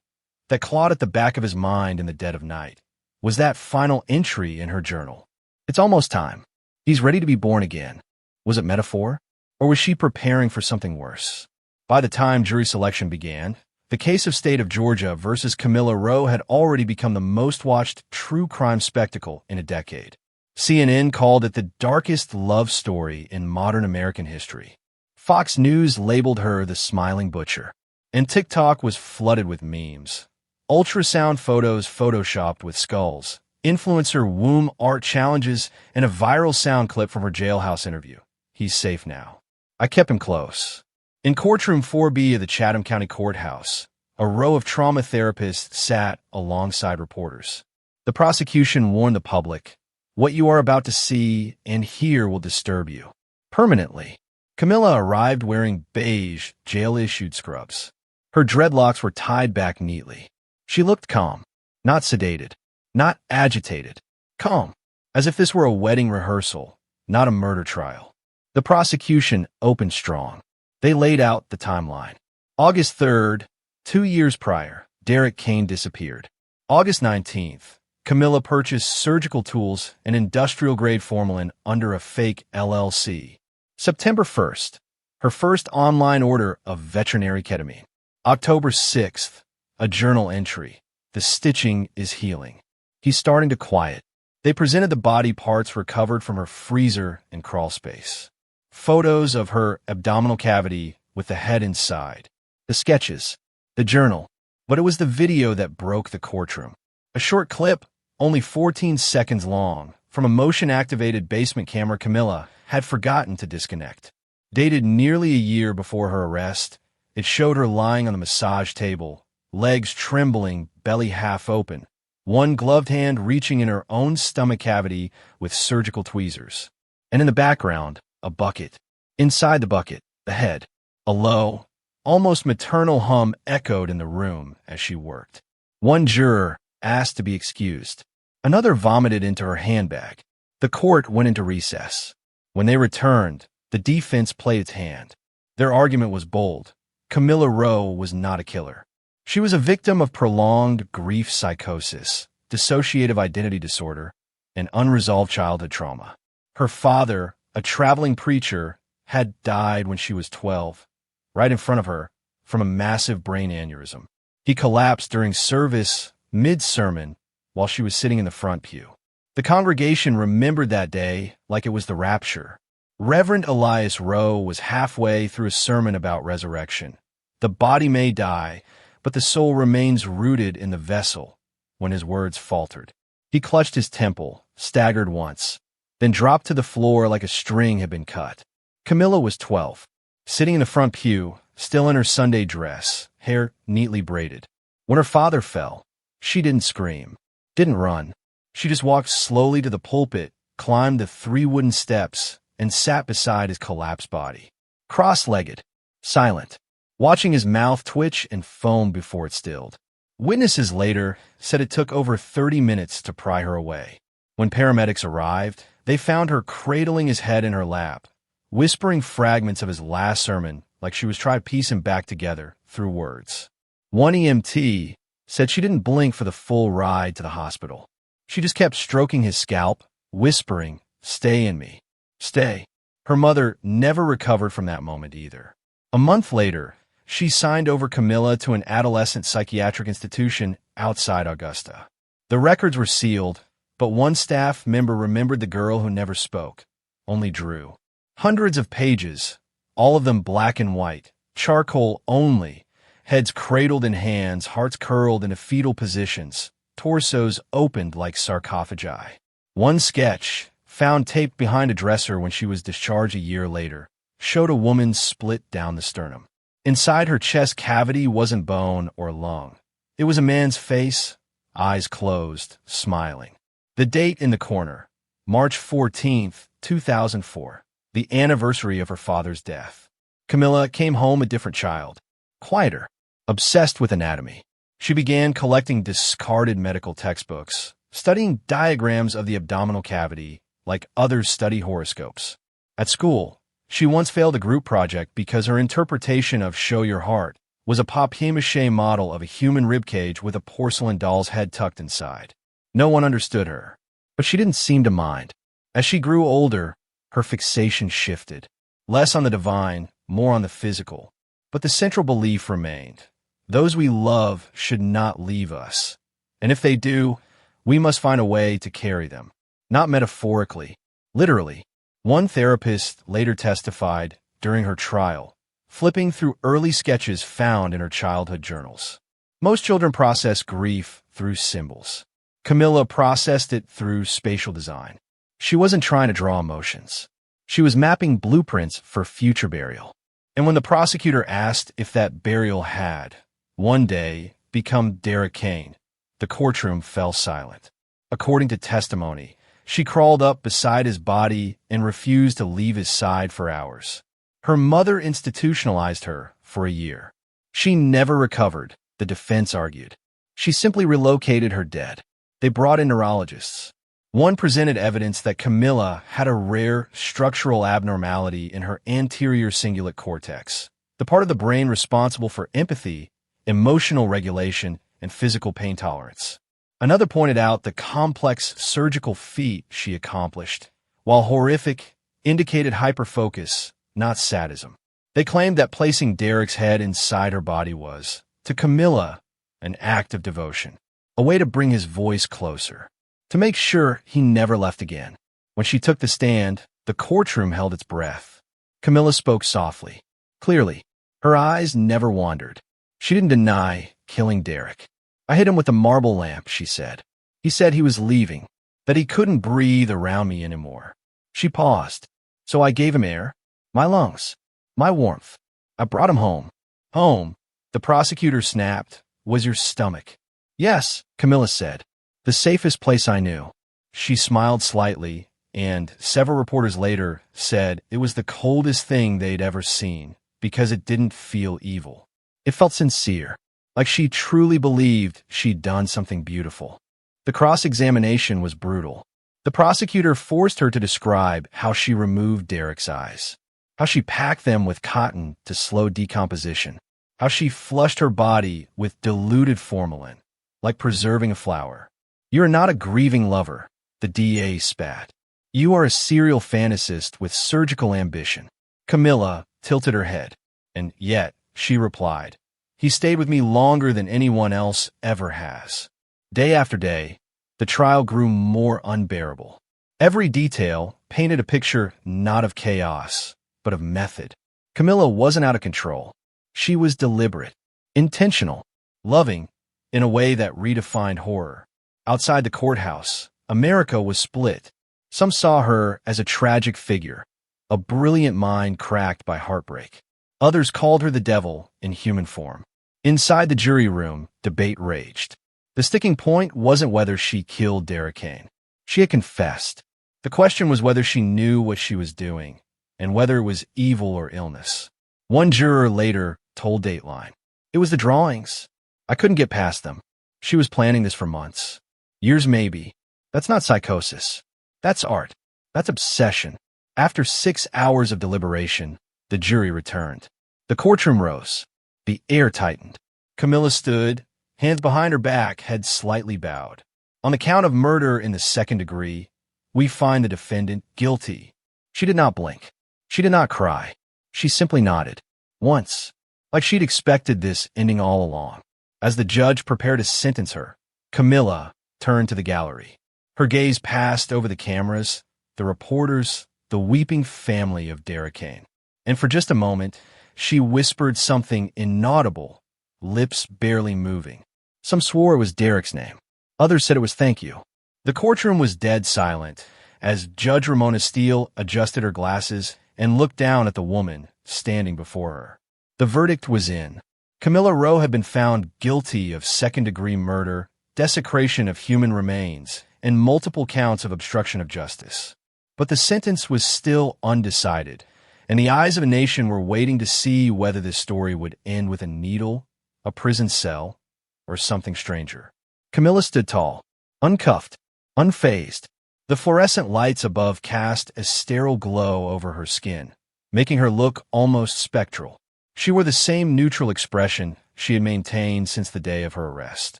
that clawed at the back of his mind in the dead of night, was that final entry in her journal. It's almost time. He's ready to be born again. Was it metaphor? Or was she preparing for something worse? By the time jury selection began, the case of State of Georgia versus Camilla Rowe had already become the most watched true crime spectacle in a decade. CNN called it the darkest love story in modern American history. Fox News labeled her the smiling butcher. And TikTok was flooded with memes. Ultrasound photos photoshopped with skulls, influencer womb art challenges, and a viral sound clip from her jailhouse interview. He's safe now. I kept him close. In Courtroom 4B of the Chatham County Courthouse, a row of trauma therapists sat alongside reporters. The prosecution warned the public, what you are about to see and hear will disturb you. Permanently. Camilla arrived wearing beige, jail-issued scrubs. Her dreadlocks were tied back neatly. She looked calm, not sedated, not agitated. Calm, as if this were a wedding rehearsal, not a murder trial. The prosecution opened strong. They laid out the timeline. August 3rd, 2 years prior, Derek Kane disappeared. August 19th, Camilla purchased surgical tools and industrial-grade formalin under a fake LLC. September 1st, her first online order of veterinary ketamine. October 6th, a journal entry. The stitching is healing. He's starting to quiet. They presented the body parts recovered from her freezer and crawl space. Photos of her abdominal cavity with the head inside. The sketches. The journal. But it was the video that broke the courtroom. A short clip, only 14 seconds long, from a motion-activated basement camera Camilla had forgotten to disconnect. Dated nearly a year before her arrest, it showed her lying on the massage table, legs trembling, belly half open, one gloved hand reaching in her own stomach cavity with surgical tweezers. And in the background, a bucket. Inside the bucket, the head. A low, almost maternal hum echoed in the room as she worked. One juror asked to be excused. Another vomited into her handbag. The court went into recess. When they returned, the defense played its hand. Their argument was bold. Camilla Rowe was not a killer. She was a victim of prolonged grief psychosis, dissociative identity disorder, and unresolved childhood trauma. Her father, a traveling preacher, had died when she was 12, right in front of her, from a massive brain aneurysm. He collapsed during service, mid-sermon, while she was sitting in the front pew. The congregation remembered that day like it was the rapture. Reverend Elias Rowe was halfway through a sermon about resurrection. The body may die, but the soul remains rooted in the vessel, when his words faltered. He clutched his temple, staggered once, then dropped to the floor like a string had been cut. Camilla was 12, sitting in the front pew, still in her Sunday dress, hair neatly braided. When her father fell, she didn't scream, didn't run. She just walked slowly to the pulpit, climbed the 3 wooden steps, and sat beside his collapsed body. Cross-legged, silent, watching his mouth twitch and foam before it stilled. Witnesses later said it took over 30 minutes to pry her away. When paramedics arrived, they found her cradling his head in her lap, whispering fragments of his last sermon like she was trying to piece him back together through words. One EMT said she didn't blink for the full ride to the hospital. She just kept stroking his scalp, whispering, "Stay in me. Stay." Her mother never recovered from that moment either. A month later, she signed over Camilla to an adolescent psychiatric institution outside Augusta. The records were sealed, but one staff member remembered the girl who never spoke, only drew. Hundreds of pages, all of them black and white, charcoal only, heads cradled in hands, hearts curled into fetal positions, torsos opened like sarcophagi. One sketch, found taped behind a dresser when she was discharged a year later, showed a woman split down the sternum. Inside her chest cavity wasn't bone or lung. It was a man's face, eyes closed, smiling. The date in the corner, March 14th, 2004, the anniversary of her father's death. Camilla came home a different child, quieter, obsessed with anatomy. She began collecting discarded medical textbooks, studying diagrams of the abdominal cavity like others study horoscopes. At school, she once failed a group project because her interpretation of Show Your Heart was a papier-mâché model of a human ribcage with a porcelain doll's head tucked inside. No one understood her, but she didn't seem to mind. As she grew older, her fixation shifted, less on the divine, more on the physical. But the central belief remained. Those we love should not leave us. And if they do, we must find a way to carry them. Not metaphorically, literally. One therapist later testified during her trial, flipping through early sketches found in her childhood journals. Most children process grief through symbols. Camilla processed it through spatial design. She wasn't trying to draw emotions. She was mapping blueprints for future burial. And when the prosecutor asked if that burial had, one day, become Derek Kane, the courtroom fell silent. According to testimony, she crawled up beside his body and refused to leave his side for hours. Her mother institutionalized her for a year. She never recovered, the defense argued. She simply relocated her dead. They brought in neurologists. One presented evidence that Camilla had a rare structural abnormality in her anterior cingulate cortex, the part of the brain responsible for empathy, emotional regulation, and physical pain tolerance. Another pointed out the complex surgical feat she accomplished, while horrific, indicated hyperfocus, not sadism. They claimed that placing Derek's head inside her body was, to Camilla, an act of devotion, a way to bring his voice closer, to make sure he never left again. When she took the stand, the courtroom held its breath. Camilla spoke softly, clearly. Her eyes never wandered. She didn't deny killing Derek. "I hit him with a marble lamp," she said. "He said he was leaving, that he couldn't breathe around me anymore." She paused. "So I gave him air, my lungs, my warmth. I brought him home." "Home," the prosecutor snapped, "was your stomach." "Yes," Camilla said. "The safest place I knew." She smiled slightly, and several reporters later said it was the coldest thing they'd ever seen because it didn't feel evil. It felt sincere, like she truly believed she'd done something beautiful. The cross-examination was brutal. The prosecutor forced her to describe how she removed Derek's eyes, how she packed them with cotton to slow decomposition, how she flushed her body with diluted formalin, like preserving a flower. "You are not a grieving lover," the DA spat. "You are a serial fantasist with surgical ambition." Camilla tilted her head. "And yet," she replied, "he stayed with me longer than anyone else ever has." Day after day, the trial grew more unbearable. Every detail painted a picture not of chaos, but of method. Camilla wasn't out of control. She was deliberate, intentional, loving, in a way that redefined horror. Outside the courthouse, America was split. Some saw her as a tragic figure, a brilliant mind cracked by heartbreak. Others called her the devil in human form. Inside the jury room, debate raged. The sticking point wasn't whether she killed Derek Kane. She had confessed. The question was whether she knew what she was doing, and whether it was evil or illness. One juror later told Dateline, "It was the drawings. I couldn't get past them. She was planning this for months. Years maybe. That's not psychosis. That's art. That's obsession." After 6 hours of deliberation, the jury returned. The courtroom rose. The air tightened. Camilla stood, hands behind her back, head slightly bowed. "On the count of murder in the second degree, we find the defendant guilty." She did not blink. She did not cry. She simply nodded. Once, like she'd expected this ending all along. As the judge prepared to sentence her, Camilla turned to the gallery. Her gaze passed over the cameras, the reporters, the weeping family of Derek Kane. And for just a moment, she whispered something inaudible, lips barely moving. Some swore it was Derek's name. Others said it was "thank you." The courtroom was dead silent as Judge Ramona Steele adjusted her glasses and looked down at the woman standing before her. The verdict was in. Camilla Rowe had been found guilty of second-degree murder, desecration of human remains, and multiple counts of obstruction of justice. But the sentence was still undecided, and the eyes of a nation were waiting to see whether this story would end with a needle, a prison cell, or something stranger. Camilla stood tall, uncuffed, unfazed. The fluorescent lights above cast a sterile glow over her skin, making her look almost spectral. She wore the same neutral expression she had maintained since the day of her arrest.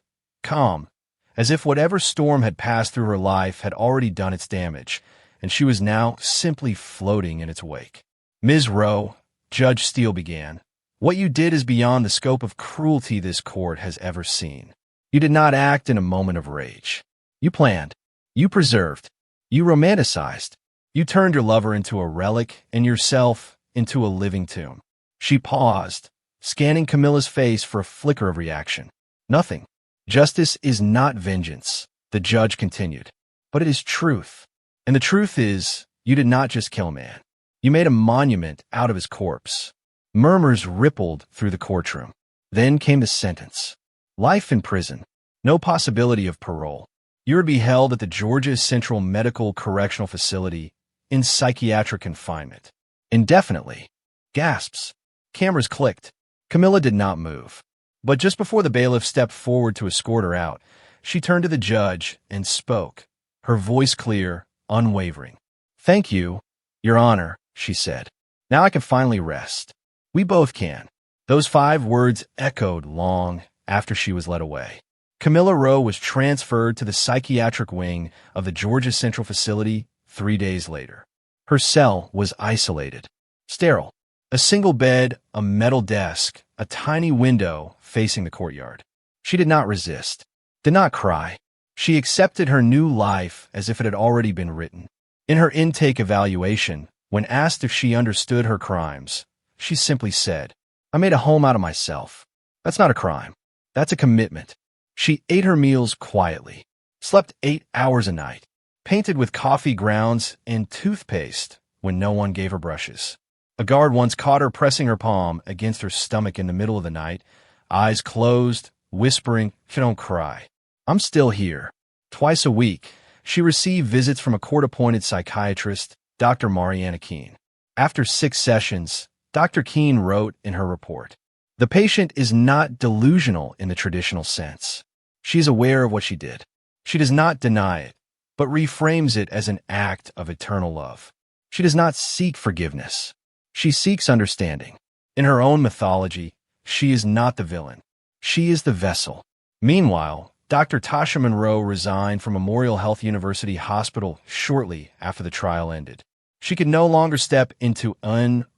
Calm, as if whatever storm had passed through her life had already done its damage, and she was now simply floating in its wake. "Ms. Rowe," Judge Steele began, "what you did is beyond the scope of cruelty this court has ever seen. You did not act in a moment of rage. You planned. You preserved. You romanticized. You turned your lover into a relic and yourself into a living tomb." She paused, scanning Camilla's face for a flicker of reaction. Nothing. "Justice is not vengeance," the judge continued, "but it is truth. And the truth is, you did not just kill a man. You made a monument out of his corpse." Murmurs rippled through the courtroom. Then came the sentence. Life in prison. No possibility of parole. You would be held at the Georgia Central Medical Correctional Facility in psychiatric confinement. Indefinitely. Gasps. Cameras clicked. Camilla did not move. But just before the bailiff stepped forward to escort her out, she turned to the judge and spoke, her voice clear, unwavering. "Thank you, Your Honor," she said. "Now I can finally rest. We both can." Those 5 words echoed long after she was led away. Camilla Rowe was transferred to the psychiatric wing of the Georgia Central Facility 3 days later. Her cell was isolated, sterile. A single bed, a metal desk, a tiny window facing the courtyard. She did not resist, did not cry. She accepted her new life as if it had already been written. In her intake evaluation, when asked if she understood her crimes, she simply said, "I made a home out of myself. That's not a crime. That's a commitment." She ate her meals quietly, slept 8 hours a night, painted with coffee grounds and toothpaste when no one gave her brushes. A guard once caught her pressing her palm against her stomach in the middle of the night, eyes closed, whispering, "Don't cry. I'm still here." Twice a week, she received visits from a court-appointed psychiatrist, Dr. Mariana Keene. After 6 sessions, Dr. Keene wrote in her report, "The patient is not delusional in the traditional sense. She is aware of what she did. She does not deny it, but reframes it as an act of eternal love. She does not seek forgiveness. She seeks understanding. In her own mythology, she is not the villain. She is the vessel." Meanwhile, Dr. Tasha Monroe resigned from Memorial Health University Hospital shortly after the trial ended. She could no longer step into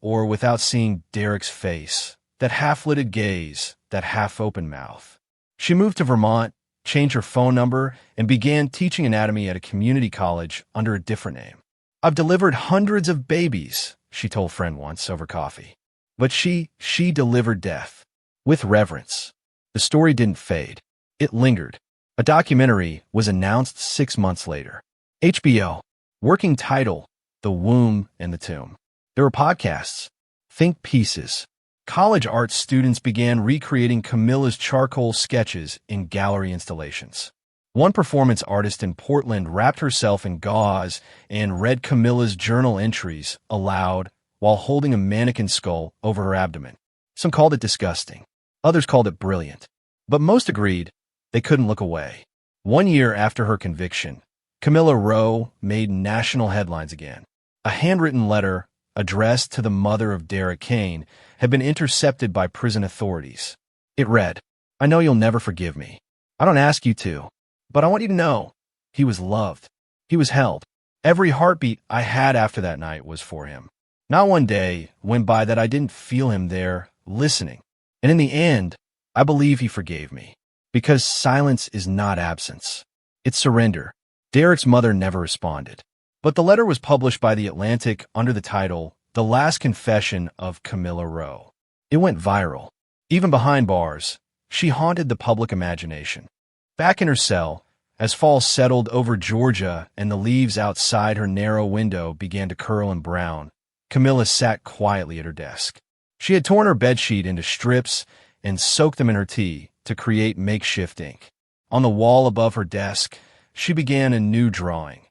or without seeing Derek's face, that half-lidded gaze, that half-open mouth. She moved to Vermont, changed her phone number, and began teaching anatomy at a community college under a different name. "I've delivered hundreds of babies," she told a friend once over coffee. But she delivered death. With reverence. The story didn't fade. It lingered. A documentary was announced 6 months later. HBO. Working title, The Womb and the Tomb. There were podcasts. Think pieces. College art students began recreating Camilla's charcoal sketches in gallery installations. One performance artist in Portland wrapped herself in gauze and read Camilla's journal entries aloud while holding a mannequin skull over her abdomen. Some called it disgusting. Others called it brilliant. But most agreed they couldn't look away. 1 year after her conviction, Camilla Rowe made national headlines again. A handwritten letter addressed to the mother of Derek Kane had been intercepted by prison authorities. It read, "I know you'll never forgive me. I don't ask you to, but I want you to know he was loved. He was held. Every heartbeat I had after that night was for him. Not one day went by that I didn't feel him there, listening. And in the end, I believe he forgave me. Because silence is not absence. It's surrender." Derek's mother never responded. But the letter was published by The Atlantic under the title, "The Last Confession of Camilla Rowe." It went viral. Even behind bars, she haunted the public imagination. Back in her cell, as fall settled over Georgia and the leaves outside her narrow window began to curl and brown, Camilla sat quietly at her desk. She had torn her bedsheet into strips and soaked them in her tea to create makeshift ink. On the wall above her desk, she began a new drawing,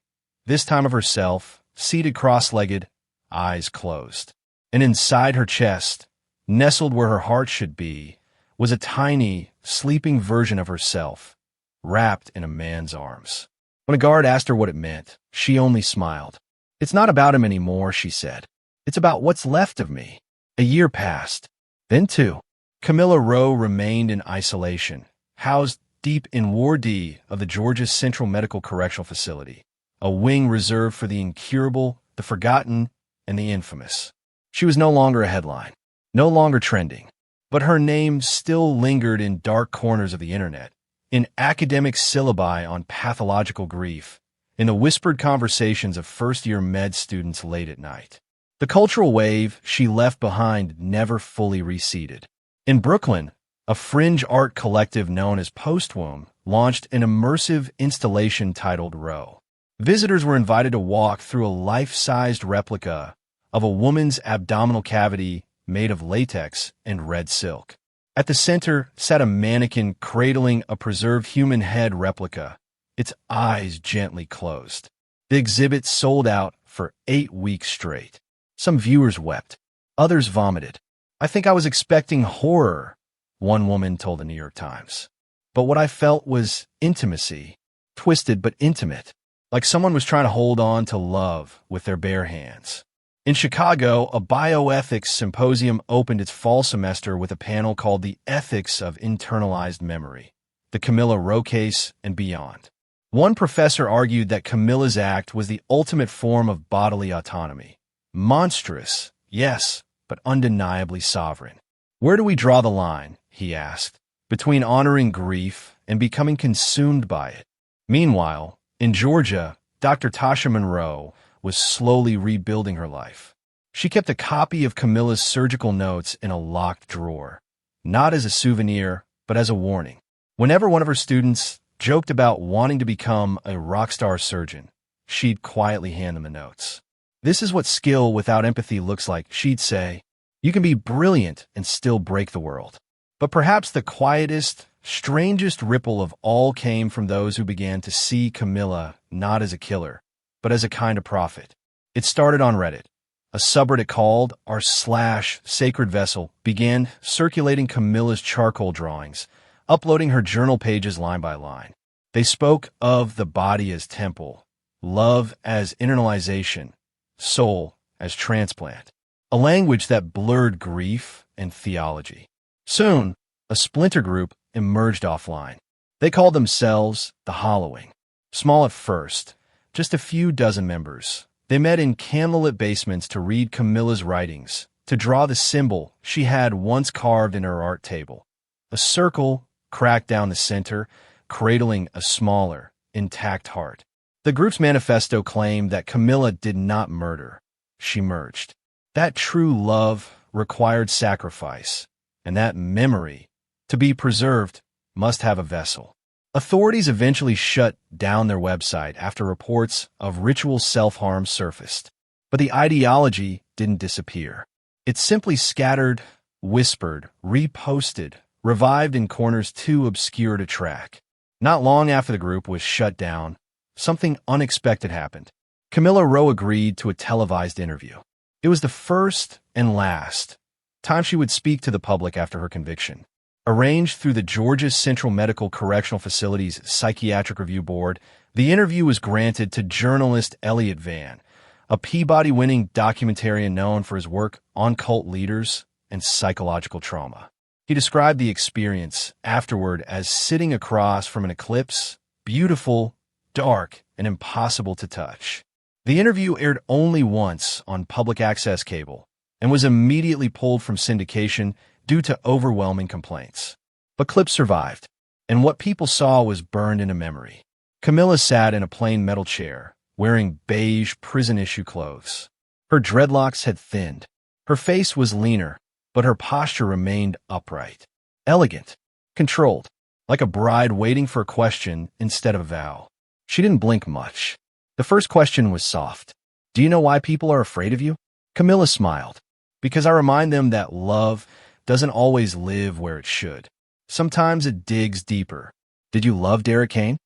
this time of herself, seated cross-legged, eyes closed. And inside her chest, nestled where her heart should be, was a tiny, sleeping version of herself, wrapped in a man's arms. When a guard asked her what it meant, she only smiled. "It's not about him anymore," she said. "It's about what's left of me." A year passed. Then two. Camilla Rowe remained in isolation, housed deep in Ward D of the Georgia Central Medical Correctional Facility, a wing reserved for the incurable, the forgotten, and the infamous. She was no longer a headline, no longer trending, but her name still lingered in dark corners of the internet, in academic syllabi on pathological grief, in the whispered conversations of first-year med students late at night. The cultural wave she left behind never fully receded. In Brooklyn, a fringe art collective known as Postwomb launched an immersive installation titled Row. Visitors were invited to walk through a life-sized replica of a woman's abdominal cavity made of latex and red silk. At the center sat a mannequin cradling a preserved human head replica, its eyes gently closed. The exhibit sold out for 8 weeks straight. Some viewers wept. Others vomited. "I think I was expecting horror," one woman told the New York Times. "But what I felt was intimacy, twisted but intimate, like someone was trying to hold on to love with their bare hands." In Chicago, a bioethics symposium opened its fall semester with a panel called The Ethics of Internalized Memory, the Camilla Rowe case and beyond. One professor argued that Camilla's act was the ultimate form of bodily autonomy. Monstrous, yes, but undeniably sovereign. "Where do we draw the line," he asked, "between honoring grief and becoming consumed by it?" Meanwhile, in Georgia, Dr. Tasha Monroe was slowly rebuilding her life. She kept a copy of Camilla's surgical notes in a locked drawer, not as a souvenir, but as a warning. Whenever one of her students joked about wanting to become a rock star surgeon, she'd quietly hand them the notes. "This is what skill without empathy looks like," she'd say. "You can be brilliant and still break the world." But perhaps the quietest, strangest ripple of all came from those who began to see Camilla not as a killer, but as a kind of prophet. It started on Reddit. A subreddit called r/Sacred Vessel began circulating Camilla's charcoal drawings, uploading her journal pages line by line. They spoke of the body as temple, love as internalization, soul as transplant, a language that blurred grief and theology. Soon, a splinter group emerged offline. They called themselves the Hollowing. Small at first, just a few dozen members, they met in candlelit basements to read Camilla's writings, to draw the symbol she had once carved in her art table. A circle cracked down the center, cradling a smaller, intact heart. The group's manifesto claimed that Camilla did not murder. She merged. That true love required sacrifice, and that memory, to be preserved, must have a vessel. Authorities eventually shut down their website after reports of ritual self-harm surfaced. But the ideology didn't disappear. It simply scattered, whispered, reposted, revived in corners too obscure to track. Not long after the group was shut down, something unexpected happened. Camilla Rowe agreed to a televised interview. It was the first and last time she would speak to the public after her conviction. Arranged through the Georgia Central Medical Correctional Facility's Psychiatric Review Board, the interview was granted to journalist Elliot Vann, a Peabody-winning documentarian known for his work on cult leaders and psychological trauma. He described the experience afterward as sitting across from an eclipse, beautiful, dark, and impossible to touch. The interview aired only once on public access cable and was immediately pulled from syndication due to overwhelming complaints. But clips survived, and what people saw was burned into memory. Camilla sat in a plain metal chair, wearing beige prison-issue clothes. Her dreadlocks had thinned. Her face was leaner, but her posture remained upright. Elegant, controlled, like a bride waiting for a question instead of a vow. She didn't blink much. The first question was soft. Do you know why people are afraid of you? Camilla smiled. Because I remind them that love doesn't always live where it should. Sometimes it digs deeper. Did you love Derek Kane?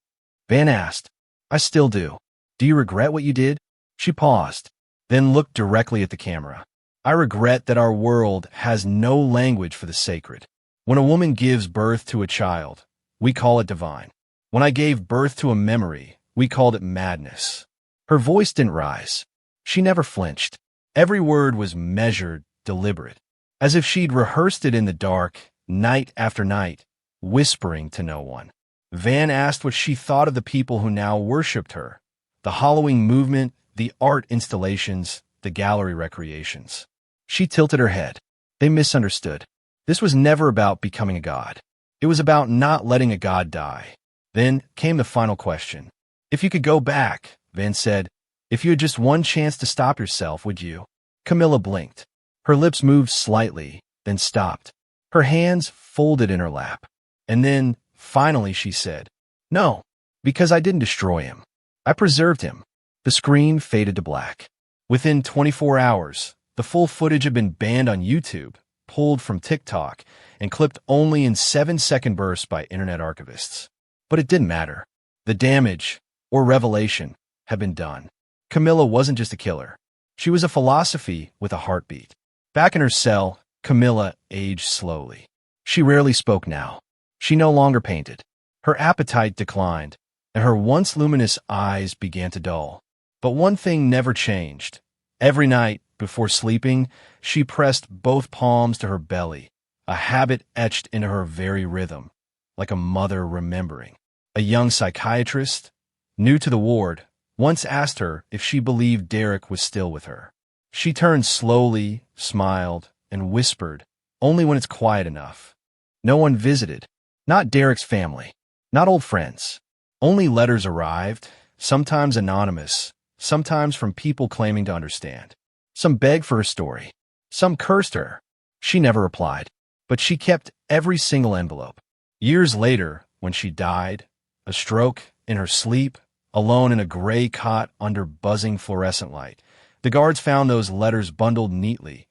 Van asked. I still do. Do you regret what you did? She paused, then looked directly at the camera. I regret that our world has no language for the sacred. When a woman gives birth to a child, we call it divine. When I gave birth to a memory, we called it madness. Her voice didn't rise. She never flinched. Every word was measured, deliberate, as if she'd rehearsed it in the dark, night after night, whispering to no one. Van asked what she thought of the people who now worshipped her, the Halloween movement, the art installations, the gallery recreations. She tilted her head. They misunderstood. This was never about becoming a god. It was about not letting a god die. Then came the final question. If you could go back, Van said, if you had just one chance to stop yourself, would you? Camilla blinked. Her lips moved slightly, then stopped. Her hands folded in her lap. And then, finally, she said, no, because I didn't destroy him. I preserved him. The screen faded to black. Within 24 hours, the full footage had been banned on YouTube, pulled from TikTok, and clipped only in 7-second bursts by internet archivists. But it didn't matter. The damage, or revelation, had been done. Camilla wasn't just a killer. She was a philosophy with a heartbeat. Back in her cell, Camilla aged slowly. She rarely spoke now. She no longer painted. Her appetite declined, and her once luminous eyes began to dull. But one thing never changed. Every night, before sleeping, she pressed both palms to her belly, a habit etched into her very rhythm, like a mother remembering. A young psychiatrist, new to the ward, once asked her if she believed Derek was still with her. She turned slowly, smiled, and whispered, only when it's quiet enough. No one visited. Not Derek's family. Not old friends. Only letters arrived, sometimes anonymous, sometimes from people claiming to understand. Some begged for her story. Some cursed her. She never replied. But she kept every single envelope. Years later, when she died, a stroke, in her sleep, alone in a gray cot under buzzing fluorescent light, the guards found those letters bundled neatly,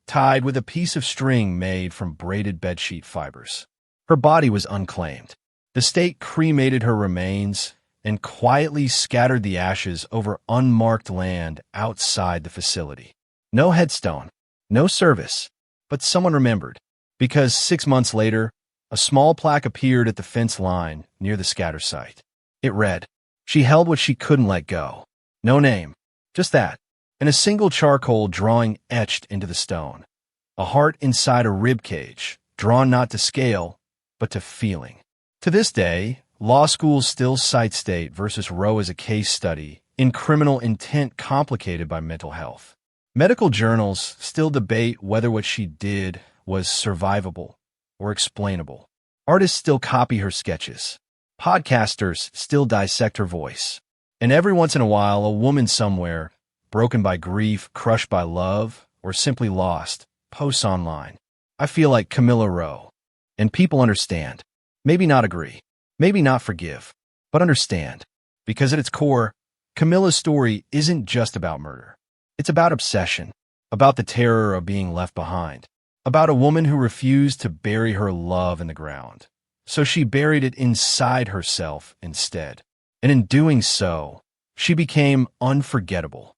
tied with a piece of string made from braided bedsheet fibers. Her body was unclaimed. The state cremated her remains and quietly scattered the ashes over unmarked land outside the facility. No headstone, no service, but someone remembered, because 6 months later, a small plaque appeared at the fence line near the scatter site. It read, she held what she couldn't let go. No name, just that, and a single charcoal drawing etched into the stone. A heart inside a rib cage, drawn not to scale, but to feeling. To this day, law schools still cite State versus Roe as a case study in criminal intent complicated by mental health. Medical journals still debate whether what she did was survivable or explainable. Artists still copy her sketches. Podcasters still dissect her voice. And every once in a while, a woman somewhere, broken by grief, crushed by love, or simply lost, posts online. I feel like Camilla Rowe. And people understand. Maybe not agree. Maybe not forgive. But understand. Because at its core, Camilla's story isn't just about murder. It's about obsession. About the terror of being left behind. About a woman who refused to bury her love in the ground. so she buried it inside herself instead. And in doing so, she became unforgettable.